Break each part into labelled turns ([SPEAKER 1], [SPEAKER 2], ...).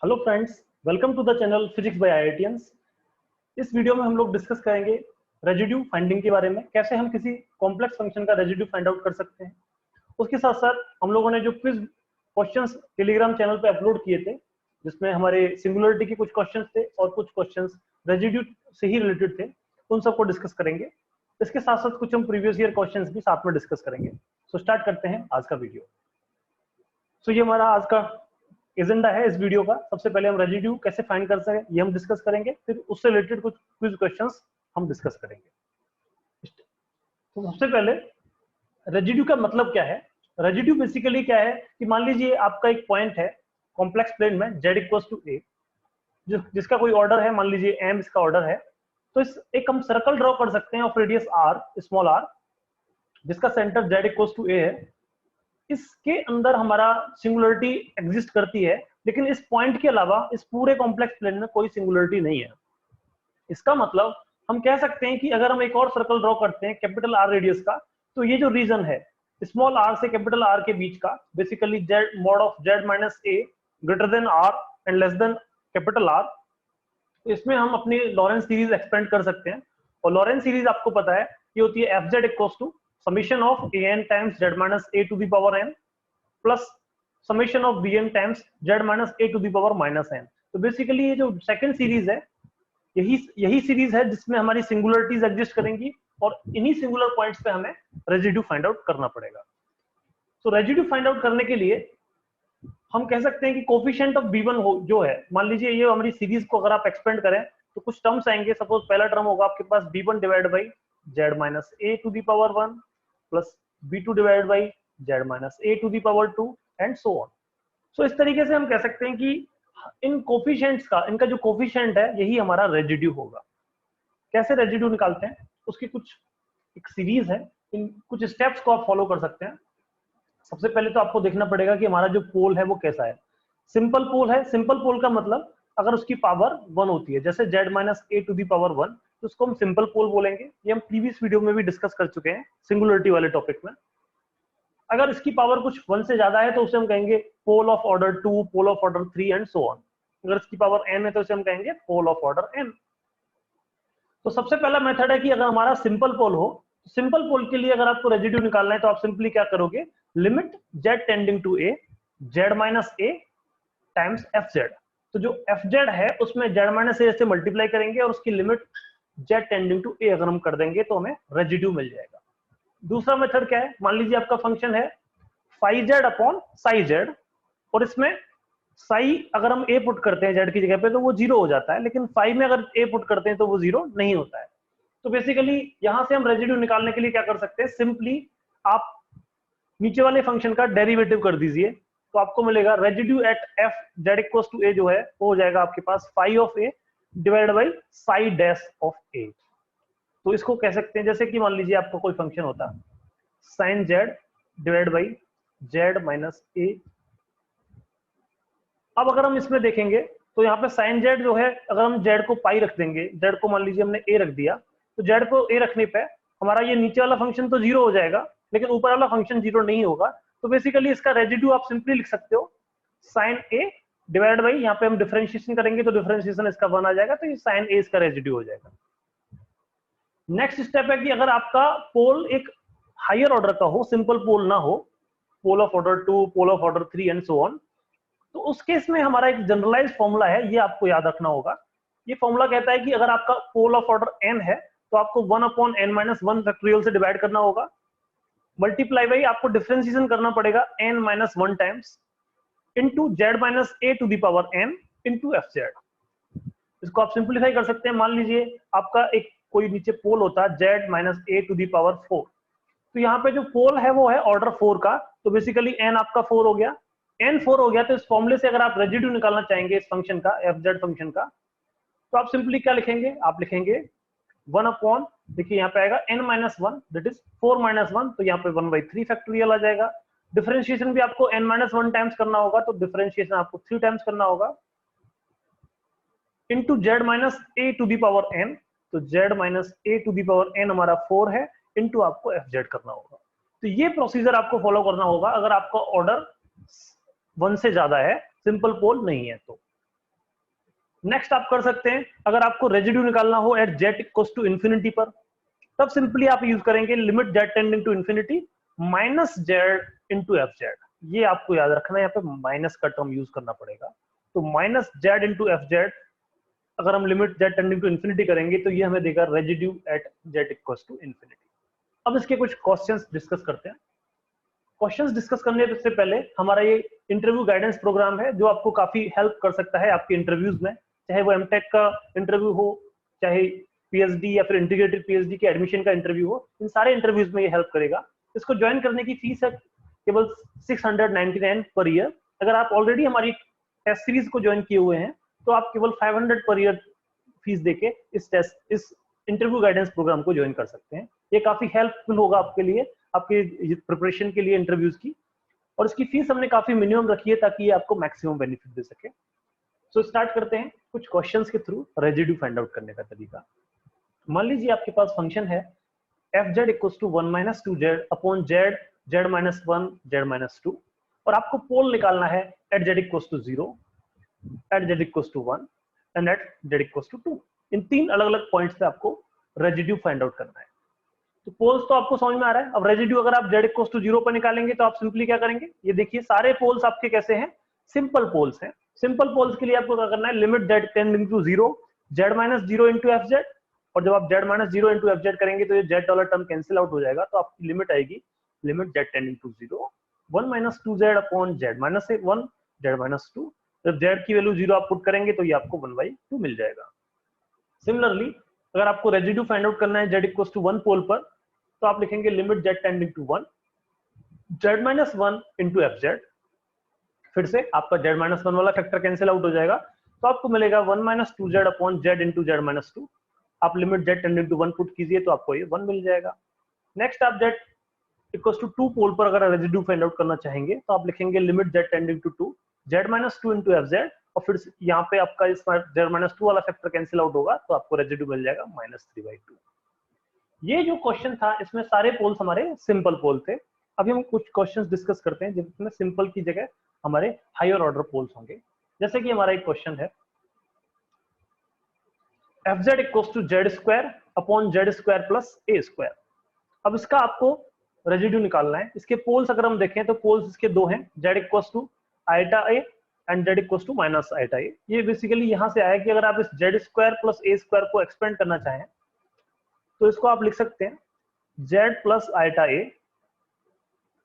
[SPEAKER 1] Hello friends, welcome to the channel physics by IITians. इस वीडियो में हम लोग डिस्कस करेंगे रेजिड्यू फाइंडिंग के बारे में, कैसे हम किसी कॉम्प्लेक्स फंक्शन का रेजिड्यू फाइंड आउट कर सकते हैं। उसके साथ साथ हम लोगों ने जो क्विज क्वेश्चंस टेलीग्राम चैनल पे अपलोड किए थे, जिसमें हमारे सिंगुलरिटी के कुछ क्वेश्चंस थे और कुछ क्वेश्चंस रेजिड्यू से ही रिलेटेड थे, उन सबको डिस्कस करेंगे। इसके साथ साथ कुछ हम प्रीवियस ईयर क्वेश्चंस भी साथ में डिस्कस करेंगे। सो स्टार्ट करते हैं आज का वीडियो। सो ये हमारा आज का एजेंडा है इस वीडियो का। सबसे पहले हम रेजिड्यू कैसे फाइंड कर सकते ये हम डिस्कस करेंगे, फिर उससे रिलेटेड कुछ क्विज क्वेश्चंस हम डिस्कस करेंगे। तो सबसे पहले रेजिड्यू का मतलब क्या है। रेजिड्यू बेसिकली क्या है कि मान लीजिए आपका एक पॉइंट है कॉम्प्लेक्स प्लेन में z इक्वल्स टू a, जिसका कोई ऑर्डर है, मान लीजिए m इसका ऑर्डर है। तो इस एक हम सर्कल ड्रॉ कर सकते हैं of radius r, small r, जिसका centre z equals to a है। इसके अंदर हमारा सिंगुलरिटी एग्जिस्ट करती है, लेकिन इस पॉइंट के अलावा इस पूरे कॉम्प्लेक्स प्लेन में कोई सिंगुलरिटी नहीं है। इसका मतलब हम कह सकते हैं कि अगर हम एक और सर्कल ड्रॉ करते हैं कैपिटल आर रेडियस का, तो ये जो रीजन है स्मॉल आर से कैपिटल आर के बीच का, basically z mod of z minus a greater than r and less than capital R, इसमें हम अपनी लॉरेंस सीरीज एक्सपेंड कर सकते हैं। और लॉरेंस सीरीज आपको पता है ये होती है f z equals to summation of a n times z minus a to the power n plus summation of b n times z minus a to the power minus n. तो basically ये जो second series है, यही series है जिसमें हमारी singularities exist करेंगी और इन्हीं सिंगुलर पॉइंट्स पे हमें रेजिड्यू फाइंड आउट करना पड़ेगा। तो रेजिड्यू फाइंड आउट करने के लिए हम कह सकते हैं कि कोफिशिएंट ऑफ b1 जो है, मान लीजिए ये हमारी सीरीज को अगर आप एक्सपेंड करें तो कुछ टर्म्स आएंगे। सपोज पहला टर्म होगा आपके पास b1 divide by z minus a to the power 1 plus b2 divide by z minus a to the power 2 and so on. So इस तरीके से हम कह सकते हैं कि इन कोफिशिएंट्स का, इनका जो कोफिशिएंट है यही हमारा रेजिड्यू होगा। कैसे रेजिड्यू निकालते हैं उसकी कुछ एक सीरीज है, इन कुछ स्टेप्स को आप फॉलो कर सकते हैं। सबसे पहले तो आपको देखना पड़ेगा कि हमारा जो पोल है वो कैसा है। सिंपल पोल है। सिंपल पोल का मतलब अगर उसकी पावर 1 होती है, जैसे z minus a to the power 1, तो उसको हम सिंपल पोल बोलेंगे। ये हम प्रीवियस वीडियो में भी डिस्कस कर चुके हैं सिंगुलरिटी वाले टॉपिक में। अगर इसकी पावर कुछ 1 से ज्यादा है तो उसे हम कहेंगे pole of order 2, pole of order 3 and so on. अगर इसकी पावर n है तो उसे हम कहेंगे पोल ऑफ ऑर्डर n। तो सबसे पहला मेथड है कि अगर हमारा सिंपल पोल हो, सिंपल पोल के लिए अगर आपको रेजिड्यू निकालना है तो आप सिंपली क्या करोगे, limit z tending to a z minus a times f z. तो जो एफ जेड है उसमें z माइनस a से मल्टीप्लाई करेंगे और उसकी limit z tending to a अगर हम कर देंगे तो हमें रेजिड्यू मिल जाएगा। दूसरा मेथड क्या है, मान लीजिए आपका फंक्शन है phi z upon psi z, और इसमें साई अगर हम a पुट करते हैं z की जगह पे तो वो 0 हो जाता है, लेकिन फाई में अगर a पुट करते हैं तो वो 0 नहीं होता है। तो बेसिकली यहां से हम रेजिड्यू निकालने के लिए क्या कर सकते हैं, सिंपली आप नीचे वाले फंक्शन का डेरिवेटिव कर दीजिए, तो आपको मिलेगा residue at f z equals to a जो है वो हो जाएगा आपके पास phi of a divide by psi dash of a. तो इसको कह सकते हैं जैसे कि मान लीजिए आपका कोई फंक्शन होता sine z divide by z minus a. अब अगर हम इसमें देखेंगे तो यहाँ पे साइन जेड जो है, अगर हम जेड को पाई रख देंगे, जेड को मान लीजिए हमने ए रख दिया, तो जेड को ए रखने पे हमारा ये नीचे वाला फंक्शन तो 0 हो जाएगा, लेकिन ऊपर वाला फंक्शन 0 नहीं होगा। तो बेसिकली इसका रेजिड्यू आप सिंपली लिख सकते हो साइन ए डिवाइड बाई, यहाँ पे हम डिफरेंशिएशन करेंगे तो डिफरेंशिएशन इसका 1 आ जाएगा, तो ये साइन ए इसका रेजिड्यू हो जाएगा। नेक्स्ट स्टेप है कि अगर आपका पोल एक हायर ऑर्डर का हो, सिंपल पोल ना हो, pole of order 2, pole of order 3 and so on, तो उस केस में हमारा एक जनरलाइज फॉर्मूला है, ये आपको याद रखना होगा। ये फॉर्मूला कहता है कि अगर आपका पोल ऑफ ऑर्डर n है तो आपको 1 अपॉन n माइनस 1 फैक्टोरियल से डिवाइड करना होगा, मल्टीप्लाई बाई आपको डिफरेंशिएशन करना पड़ेगा n minus 1 times into z minus a to the power n into f z. इसको आप सिंप्लीफाई कर सकते हैं। मान लीजिए आपका एक कोई नीचे पोल होता है z minus a to the power 4, तो यहाँ पे जो पोल है वो है ऑर्डर 4 का, तो बेसिकली n आपका 4 हो गया। n 4 हो गया तो इस फॉर्मूले से अगर आप रेजिड्यू निकालना चाहेंगे इस फंक्शन का, एफ जेड फंक्शन का, तो आप सिंपली क्या लिखेंगे, आप लिखेंगे 1 अपॉन, देखिए यहाँ पे आएगा n minus 1 that is 4 minus 1, तो यहाँ पे 1/3 फैक्टोरियल आ जाएगा। डिफरेंशिएशन भी आपको n माइनस 1 टाइम्स करना होगा, तो डिफरेंशिएशन आपको 3 टाइम्स करना होगा into z minus a to the power n, तो z minus a to the power n हमारा 4 है, इनटू आपको एफ जेड करना होगा। तो ये प्रोसीजर आपको फॉलो करना होगा अगर आपका ऑर्डर 1 से ज्यादा है, सिंपल पोल नहीं है तो। नेक्स्ट आप कर सकते हैं, अगर आपको रेजिड्यू निकालना हो at z equals to infinity पर, तब सिंपली आप यूज करेंगे limit z tending to infinity minus z into f z. ये आपको याद रखना है, यहाँ पे माइनस का टर्म यूज करना पड़ेगा। तो minus z into f z, अगर हम limit z tending to infinity करेंगे तो ये हमें देगा residue at z equals to infinity. अब इसके कुछ क्वेश्चंस डिस्कस करते हैं। क्वेश्चंस डिस्कस करने से पहले हमारा ये इंटरव्यू गाइडेंस प्रोग्राम है जो आपको काफी हेल्प कर सकता है आपके इंटरव्यूज में, चाहे वो एमटेक का इंटरव्यू हो, चाहे पीएचडी या फिर इंटीग्रेटेड पीएचडी के एडमिशन का इंटरव्यू हो, इन सारे इंटरव्यूज में ये हेल्प करेगा। इसको ज्वाइन करने की फीस है केवल 699 पर ईयर। अगर आप ऑलरेडी हमारी टेस्ट सीरीज को ज्वाइन किए हुए हैं तो आप केवल 500 पर ईयर फीस देके इस इंटरव्यू गाइडेंस प्रोग्राम को ज्वाइन कर सकते हैं। ये काफी हेल्पफुल होगा आपके लिए, आपके प्रिपरेशन के लिए इंटरव्यूज की। और इसकी फीस हमने काफी मिनिमम रखी है ताकि ये आपको मैक्सिमम बेनिफिट दे सके। सो स्टार्ट करते हैं कुछ क्वेश्चंस के थ्रू रेजिड्यू फाइंड आउट करने का तरीका। मान लीजिए आपके पास फंक्शन है f z equals to 1 minus 2z upon z z minus 1 z minus 2, और आपको पोल निकालना है at z equals to 0, at z equals to 1 and at z equals to 2। इन तीन अलग अलग पॉइंट्स पे आपको रेजिड्यू फाइंड आउट करना है। तो पोल्स तो आपको समझ में आ रहा है। अब रेजिड्यू अगर आप जेड इक्वल्स टू 0 पर निकालेंगे तो आप सिंपली क्या करेंगे, ये देखिए सारे पोल्स आपके कैसे हैं, सिंपल पोल्स हैं। सिंपल पोल्स के लिए आपको क्या करना है, limit z tending to 0 z minus 0 into f z, और जब आप z minus 0 into f z करेंगे तो ये जेड वाला टर्म कैंसिल आउट हो जाएगा। तो आपकी लिमिट आएगी limit z tending to 0 1 minus 2z upon z minus 1 z minus 2। जब जेड की वैल्यू 0 आप पुट करेंगे तो ये आपको 1/2 मिल जाएगा। सिमिलरली अगर आपको रेजिड्यू फाइंड आउट करना है जेड इक्वल्स टू 1 पोल पर, तो आप लिखेंगे limit z tending to 1 z minus 1 into f z. फिर से आपका जेड माइनस 1 वाला फैक्टर कैंसिल आउट हो जाएगा, तो आपको मिलेगा 1 minus 2z upon z into z minus 2। आप limit z tending to 1 put कीजिए तो आपको ये 1 मिल जाएगा। नेक्स्ट आप जेड इक्वल्स टू 2 पोल पर अगर रेजिड्यू फाइंड आउट करना चाहेंगे तो आप लिखेंगे limit z tending to 2 z minus 2 into f z, और फिर यहाँ पे आपका इस जेड माइनस 2 वाला फैक्टर कैंसिल आउट होगा तो आपको रेजिड्यू मिल जाएगा -3/2। ये जो क्वेश्चन था इसमें सारे पोल्स हमारे सिंपल पोल थे। अभी हम कुछ क्वेश्चंस डिस्कस करते हैं जिसमें सिंपल की जगह हमारे हायर ऑर्डर पोल्स होंगे। जैसे कि हमारा एक क्वेश्चन है f z equals to z square upon z square plus a square. अब इसका आपको रेजिड्यू निकालना है। इसके पोल्स अगर हम देखें तो पोल्स इसके दो हैं, z equals to eta a and z equals to minus eta a. ये बेसिकली यहां से आया कि अगर आप इस z square plus a square को एक्सपेंड करना चाहें तो इसको आप लिख सकते हैं z plus eta a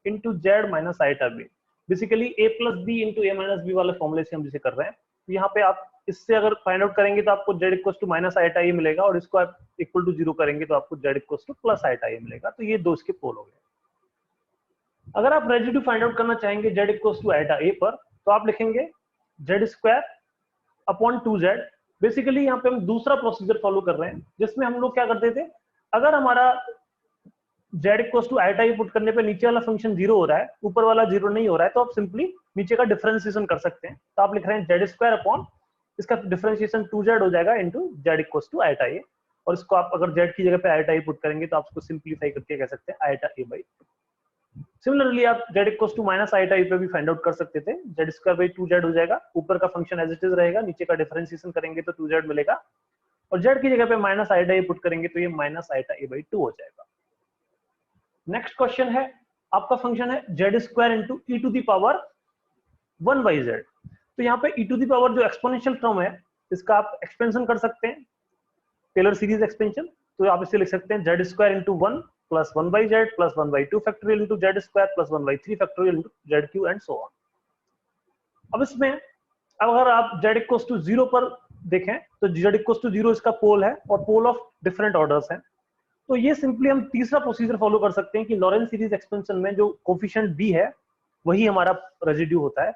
[SPEAKER 1] into z minus eta b. Basically a plus b into a minus b वाले फॉर्मूले से हम जिसे कर रहे हैं। तो यहाँ पे आप इससे अगर फाइंड आउट करेंगे तो आपको z equals to minus eta a मिलेगा, और इसको आप इक्वल टू 0 करेंगे तो आपको z equals to plus eta a मिलेगा। तो ये दो इसके पोल हो गए। अगर आप रेजिड्यू फाइंड आउट करना चाहेंगे जेड इक्वल्स टू आइटा ए पर, तो आप लिखेंगे Z square upon 2z। Basically यहाँ पे हम दूसरा प्रोसीजर फॉलो कर रहे हैं जिसमें हम लोग क्या करते थे, अगर हमारा z equals to eta a put करने पे नीचे वाला फंक्शन 0 हो रहा है, ऊपर वाला 0 नहीं हो रहा है, तो आप सिंपली नीचे का डिफरेंशिएशन कर सकते हैं। तो आप लिख रहे हैं जेड स्क्वायर अपॉन इसका डिफरेंशिएशन 2z हो जाएगा into z equals to eta a, और इसको आप अगर जेड की जगह पे आइटा ए पुट करेंगे तो आप उसको सिंप्लीफाई करके कह सकते हैं आइटा ए बाई 2। सिमिलरली आप z equals to minus eta a पे भी फाइंड आउट कर सकते थे। जेड स्क्वायर बाई 2z हो जाएगा, ऊपर का फंक्शन एज इट इज रहेगा, नीचे का डिफरेंशिएशन करेंगे तो 2z मिलेगा, और जेड की जगह पे माइनस आइटा ए पुट करेंगे तो ये माइनस आइटा ए बाई 2 हो जाएगा। नेक्स्ट क्वेश्चन है, आपका फंक्शन है z square into e to the power 1/z। तो यहाँ पे ई टू दी पावर जो एक्सपोनेंशियल टर्म है इसका आप एक्सपेंशन कर सकते हैं, टेलर सीरीज एक्सपेंशन। तो आप इसे लिख सकते हैं z square into 1 plus 1/z plus 1/2 factorial into Z square plus 1/3 factorial into Z Q and so on. अब इसमें अगर आप जेड इक्वल्स टू 0 पर देखें तो जेड इक्वल्स टू 0 इसका पोल है और पोल ऑफ डिफरेंट ऑर्डर्स हैं। तो ये सिंपली हम तीसरा प्रोसीजर फॉलो कर सकते हैं कि लॉरेंस सीरीज एक्सपेंशन में जो कोफिशिएंट बी है वही हमारा रेजिड्यू होता है।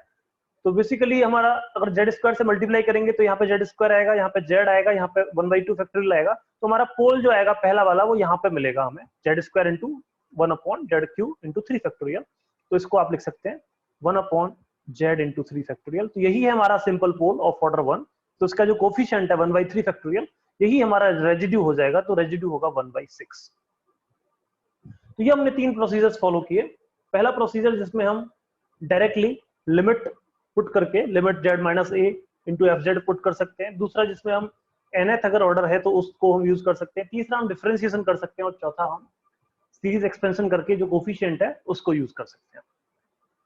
[SPEAKER 1] तो बेसिकली हमारा अगर जेड स्क्वायर से मल्टीप्लाई करेंगे तो यहाँ पे जेड स्क्वायर आएगा, यहाँ पे जेड आएगा, यहाँ पे 1/2 फैक्टोरियल आएगा। तो हमारा पोल जो आएगा पहला वाला वो यहाँ पे मिलेगा हमें, Z square into 1 upon Z Q into 3 factorial. तो इसको आप लिख सकते हैं 1 अपॉन जेड इंटू 3 फैक्टोरियल। तो यही है हमारा सिंपल पोल ऑफ ऑर्डर 1। तो इसका जो कोफिशिएंट है 1/3 फैक्टोरियल, यही हमारा रेजिड्यू हो जाएगा। तो रेजिड्यू होगा 1/6। तो ये हमने 3 प्रोसीजर्स फॉलो किए। पहला प्रोसीजर जिसमें हम डायरेक्टली लिमिट पुट करके लिमिट जेड माइनस ए इंटू एफ जेड पुट कर सकते हैं। दूसरा जिसमें हम nth अगर ऑर्डर है तो उसको हम यूज कर सकते हैं। तीसरा हम डिफरेंशिएशन कर सकते हैं और चौथा हम सीरीज एक्सपेंशन करके जो कोफिशिएंट है उसको यूज कर सकते हैं।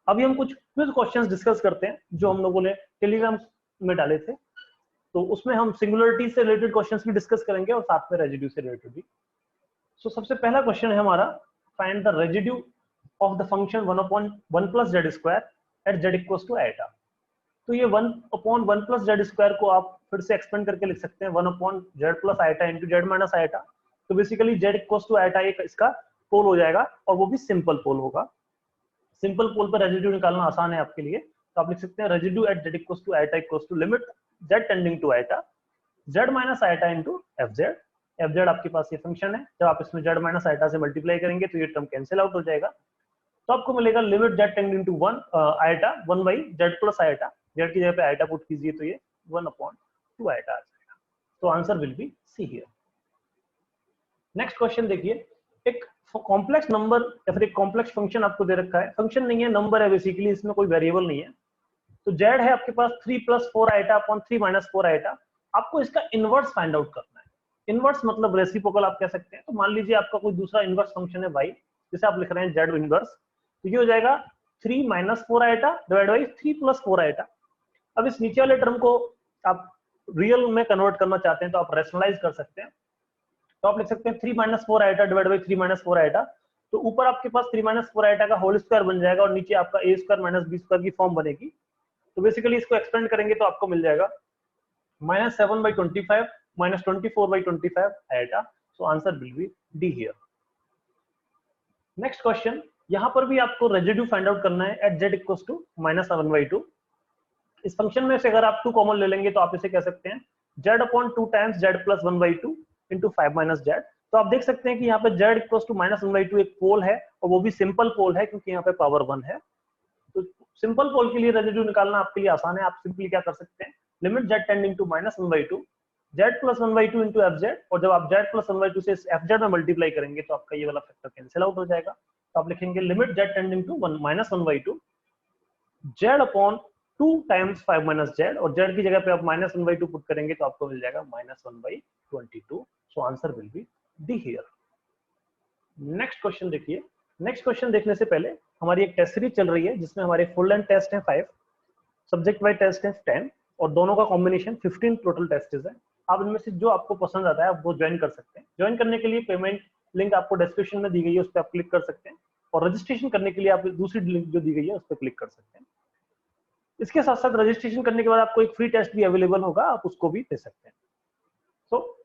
[SPEAKER 1] अभी हम कुछ क्विज क्वेश्चंस डिस्कस करते हैं जो हम लोगों ने टेलीग्राम में डाले थे, तो उसमें हम सिंगुलरिटी से रिलेटेड क्वेश्चंस भी डिस्कस करेंगे और साथ में रेजिड्यू से रिलेटेड भी। सो सबसे पहला क्वेश्चन है हमारा, find the residue of the function 1/1 plus z square at z equals to eta. तो ये 1/1 प्लस जेड स्क्वायर को आप फिर से एक्सपेंड करके लिख सकते हैं 1/z plus eta into z minus eta. तो basically z equals to eta एक इसका पोल हो जाएगा और वो भी सिंपल पोल होगा। सिंपल पोल पर रेजिड्यू निकालना आसान है आपके लिए, तो आप लिख सकते हैं residue at z equals to eta equals to limit z tending to eta z minus eta into f z. F z आपके पास ये फंक्शन है, जब आप इसमें जेड माइनस आइटा से मल्टीप्लाई करेंगे तो ये टर्म कैंसिल आउट हो जाएगा। तो आपको मिलेगा limit z tending to 1 eta 1 by z plus eta. Z की जगह पे आइटा पुट कीजिए तो ये 1/2 आइटा आ जाएगा। तो answer will be c here. Next question देखिए, एक कॉम्प्लेक्स नंबर या फिर एक कॉम्प्लेक्स फंक्शन आपको दे रखा है, फंक्शन नहीं है नंबर है बेसिकली, इसमें कोई वेरिएबल नहीं है। तो जेड है आपके पास 3 + 4 आइटा अपॉन 3 - 4 आइटा। आपको इसका इनवर्स फाइंड आउट करना है। इनवर्स मतलब रेसिप्रोकल आप कह सकते हैं। तो मान लीजिए आपका कोई दूसरा इनवर्स फंक्शन है y, जैसे आप लिख रहे हैं जेड इनवर्स, तो ये हो जाएगा 3 - 4 आइटा डिवाइड बाई 3 + 4 आइटा। अब इस नीचे वाले टर्म को आप रियल में कन्वर्ट करना चाहते हैं तो आप रैशनलाइज कर सकते हैं। तो आप लिख सकते हैं 3 - 4 आइटा डिवाइड बाई 3 - 4 आइटा। तो ऊपर आपके पास 3 - 4 आइटा का होल स्क्वायर बन जाएगा और नीचे आपका a स्क्वायर - b स्क्वायर की फॉर्म बनेगी। तो बेसिकली इसको एक्सपेंड करेंगे तो आपको मिल जाएगा -7/25 -24/25 eta. So answer will be d here. Next question, यहां पर भी आपको रेजिड्यू फाइंड आउट करना है एट z इक्वल्स टू -7/2। इस फंक्शन में से अगर आप 2 कॉमन ले लेंगे तो आप इसे कह सकते हैं z upon 2 times z plus 1/2 into 5 - z। तो आप देख सकते हैं कि यहाँ पे z इक्वल्स टू -1/2 एक पोल है और वो भी सिंपल पोल है क्योंकि यहाँ पे पावर 1 है। तो सिंपल पोल के लिए रेजिड्यू निकालना आपके लिए आसान है। आप सिंपली क्या कर सकते हैं, limit z tending to -1/2 z plus 1/2 into f z, और जब आप z प्लस 1/2 से एफ जेड में मल्टीप्लाई करेंगे तो आपका ये वाला फैक्टर कैंसिल आउट हो जाएगा। तो आप लिखेंगे limit z tending to -1/2 z upon 2 times 5 - z, और z की जगह पे आप -1/2 पुट करेंगे तो आपको मिल जाएगा -1/22। सो answer will be d here. Next question देखिए। नेक्स्ट क्वेश्चन देखने से पहले हमारी एक टेस्ट सीरीज चल रही है जिसमें हमारे फुल लेंथ टेस्ट हैं 5, सब्जेक्ट वाइज टेस्ट हैं 10 और दोनों का कॉम्बिनेशन 15 टोटल टेस्ट है। आप इनमें से जो आपको पसंद आता है आप वो ज्वाइन कर सकते हैं। ज्वाइन करने के लिए पेमेंट लिंक आपको डिस्क्रिप्शन में दी गई है, उस पर आप क्लिक कर सकते हैं, और रजिस्ट्रेशन करने के लिए आप दूसरी लिंक जो दी गई है उस पर क्लिक कर सकते हैं। इसके साथ साथ रजिस्ट्रेशन करने के बाद आपको एक फ्री टेस्ट भी अवेलेबल होगा, आप उसको भी दे सकते हैं। सो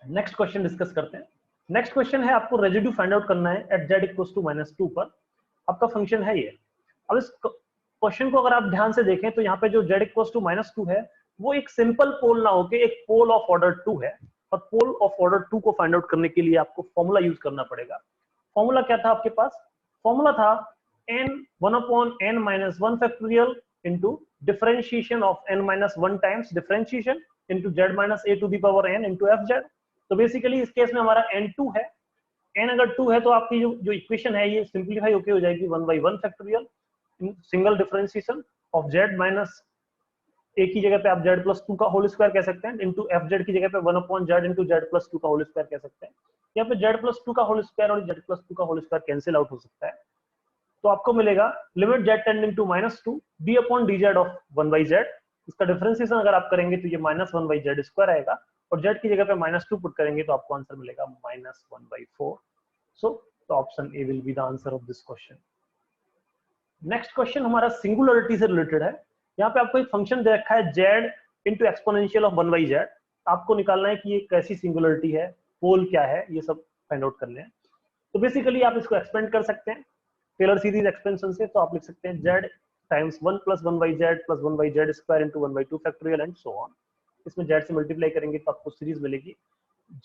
[SPEAKER 1] नेक्स्ट क्वेश्चन डिस्कस करते हैं। नेक्स्ट क्वेश्चन है, आपको रेजिड्यू फाइंड आउट करना है एट z इक्वल्स टू -2 पर। आपका फंक्शन है ये। अब इस क्वेश्चन को अगर आप ध्यान से देखें तो यहाँ पे जो z इक्वल्स टू -2 है वो एक सिंपल पोल ना होके एक पोल ऑफ ऑर्डर 2 है, और पोल ऑफ ऑर्डर 2 को फाइंड आउट करने के लिए आपको फॉर्मूला यूज करना पड़ेगा। फॉर्मूला क्या था आपके पास? फॉर्मूला था n(1 factorial into differentiation of n-1 times differentiation into z - a to the power n into f z. तो बेसिकली इस केस में हमारा n2 है। n अगर 2 है तो आपकी जो इक्वेशन है ये सिंप्लीफाई होके हो जाएगी 1/1 factorial single differentiation of z minus a की जगह पे आप z प्लस 2 का होल स्क्वायर कह सकते हैं, इंटू एफ जेड की जगह पे 1/z इंटू z प्लस 2 का होल स्क्वायर कह सकते हैं। यहाँ पे z प्लस 2 का होल स्क्वायर और z प्लस 2 का होल स्क्वायर कैंसिल आउट हो सकता है। तो आपको मिलेगा limit z tending to -2 d upon dz of 1/z। इसका डिफरेंशिएशन अगर आप करेंगे तो ये -1/z स्क्वायर आएगा, और z की जगह पे -2 पुट करेंगे तो आपको आंसर मिलेगा -1/4। So option A will be the answer of this question. Next question हमारा सिंगुलरिटी से रिलेटेड है। यहाँ पे आपको एक फंक्शन दे रखा है z into exponential of 1/z। आपको निकालना है कि ये कैसी सिंगुलरिटी है, पोल क्या है, ये सब फाइंड आउट करने हैं। तो बेसिकली आप इसको एक्सपेंड कर सकते हैं टेलर सीरीज एक्सपेंशन से। तो आप लिख सकते हैं z times 1 + 1/z plus 1/z square into 1/2 factorial and so on. इसमें z से मल्टीप्लाई करेंगे तो आपको सीरीज मिलेगी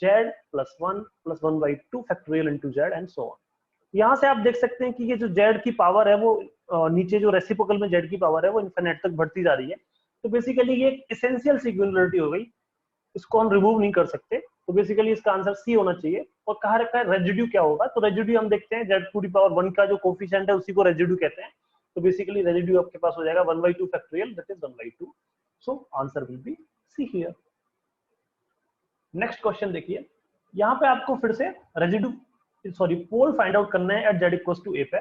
[SPEAKER 1] z plus 1 plus 1/2 factorial into z and so on. यहाँ से आप देख सकते हैं कि ये जो z की पावर है वो नीचे जो रेसिप्रोकल में z की पावर है वो इनफिनिट तक बढ़ती जा रही है। तो बेसिकली ये एसेंशियल सिंगुलरिटी हो गई, इसको हम रिमूव नहीं कर सकते। तो बेसिकली इसका आंसर सी होना चाहिए। और कहा रखा है रेजिड्यू क्या होगा, तो रेजिड्यू हम देखते हैं z⁻1 का जो कोफिशिएंट है उसी को रेजिड्यू कहते हैं। तो बेसिकली रेजिड्यू आपके पास हो जाएगा 1/2 factorial that is 1/2। So answer will be c here. Next question देखिए, यहाँ पे आपको फिर से पोल फाइंड आउट करना है at z equals to a पे।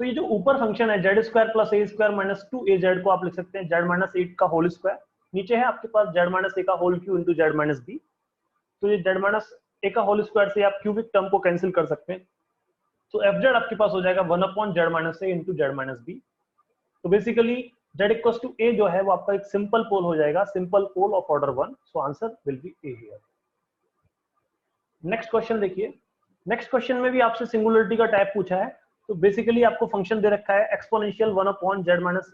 [SPEAKER 1] तो ये जो ऊपर फंक्शन है z square plus a square minus 2az को आप लिख सकते हैं z माइनस 8 का होल स्क्वायर, नीचे है आपके पास z माइनस a का whole cube into z minus b। तो ये z माइनस a का होल स्क्वायर से आप क्यूबिक टर्म को कैंसिल कर सकते हैं, तो fz आपके पास हो जाएगा 1/z minus a into z minus b। तो basically z equals to a जो है वो आपका एक सिंपल पोल हो जाएगा, simple pole of order 1, so answer will be a here. Next question देखिए, नेक्स्ट क्वेश्चन में भी आपसे सिंगुलरिटी का टाइप पूछा है। तो बेसिकली आपको फंक्शन दे रखा है एक्सपोनेंशियल 1/z माइनस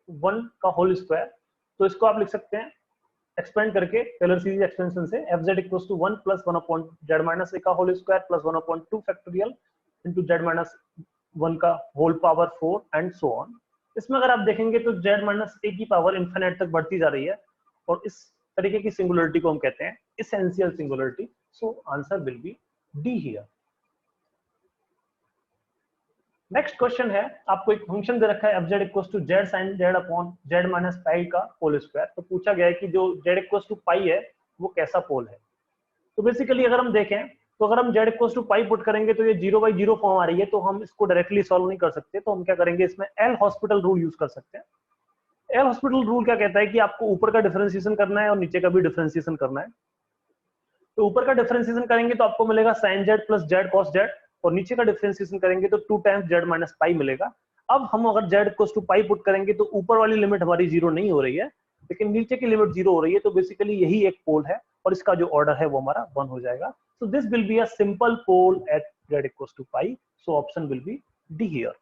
[SPEAKER 1] 1 का होल स्क्वायर। तो इसको आप लिख सकते हैं एक्सपेंड करके टेलर सीरीज एक्सपेंशन से fz equals to 1 plus 1/z minus a का whole square plus 1/2 factorial into z minus 1 का whole power 4 and so on. इसमें अगर आप देखेंगे तो z माइनस a की पावर इनफिनिट तक बढ़ती जा रही है, और इस तरीके की सिंगुलरिटी को हम कहते हैं essential singularity. So answer will be d here. Next question है, आपको एक फंक्शन दे रखा है fz equals to z sin z upon z minus pi का होल स्क्वायर। तो पूछा गया है कि जो z इक्वल्स टू पाई है वो कैसा पोल है। तो बेसिकली अगर हम देखें तो अगर हम z equals to pi put करेंगे तो ये 0/0 फॉर्म आ रही है, तो हम इसको डायरेक्टली सॉल्व नहीं कर सकते। तो हम क्या करेंगे, इसमें एल हॉस्पिटल रूल यूज कर सकते हैं। एल हॉस्पिटल रूल क्या कहता है कि आपको ऊपर का डिफरेंशिएशन करना है और नीचे का भी डिफरेंशिएशन करना है। तो ऊपर का डिफरेंशिएशन करेंगे तो आपको मिलेगा sin z plus z cos z, और नीचे का डिफरेंशिएशन करेंगे तो 2 टाइम्स z माइनस पाई मिलेगा। अब हम अगर z equals to pi put करेंगे तो ऊपर वाली लिमिट हमारी 0 नहीं हो रही है, लेकिन नीचे की लिमिट 0 हो रही है। तो बेसिकली यही एक पोल है और इसका जो ऑर्डर है वो हमारा 1 हो जाएगा। So this will be a simple pole at z equals to pi, so option will be d here.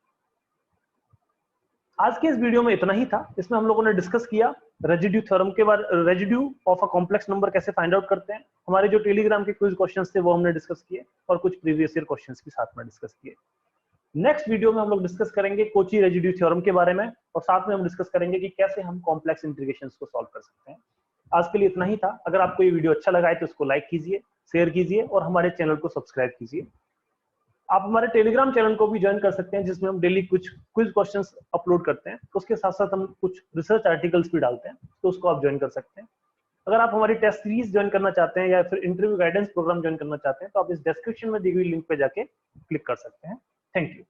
[SPEAKER 1] आज के इस वीडियो में इतना ही था। इसमें हम लोगों ने डिस्कस किया रेजिड्यू थ्योरम के बारे, residue of a complex number कैसे फाइंड आउट करते हैं। हमारे जो टेलीग्राम के क्विज क्वेश्चंस थे वो हमने डिस्कस किए, और कुछ प्रीवियस ईयर क्वेश्चंस भी साथ में डिस्कस किए। नेक्स्ट वीडियो में हम लोग डिस्कस करेंगे कोची रेजिड्यू थ्योरम के बारे में, और साथ में हम डिस्कस करेंगे कि कैसे हम कॉम्प्लेक्स इंटीग्रेशंस को सॉल्व कर सकते हैं। आज के लिए इतना ही था। अगर आपको ये वीडियो अच्छा लगा है तो इसको लाइक कीजिए, शेयर कीजिए और हमारे चैनल को सब्सक्राइब कीजिए। आप हमारे टेलीग्राम चैनल को भी ज्वाइन कर सकते हैं, जिसमें हम डेली कुछ क्विज क्वेश्चंस अपलोड करते हैं। उसके साथ साथ हम कुछ रिसर्च आर्टिकल्स भी डालते हैं, तो उसको आप ज्वाइन कर सकते हैं। अगर आप हमारी टेस्ट सीरीज ज्वाइन करना चाहते हैं या फिर इंटरव्यू गाइडेंस प्रोग्राम ज्वाइन करना चाहते हैं तो आप इस डिस्क्रिप्शन में दी हुई लिंक पे जाके क्लिक कर सकते हैं। Thank you.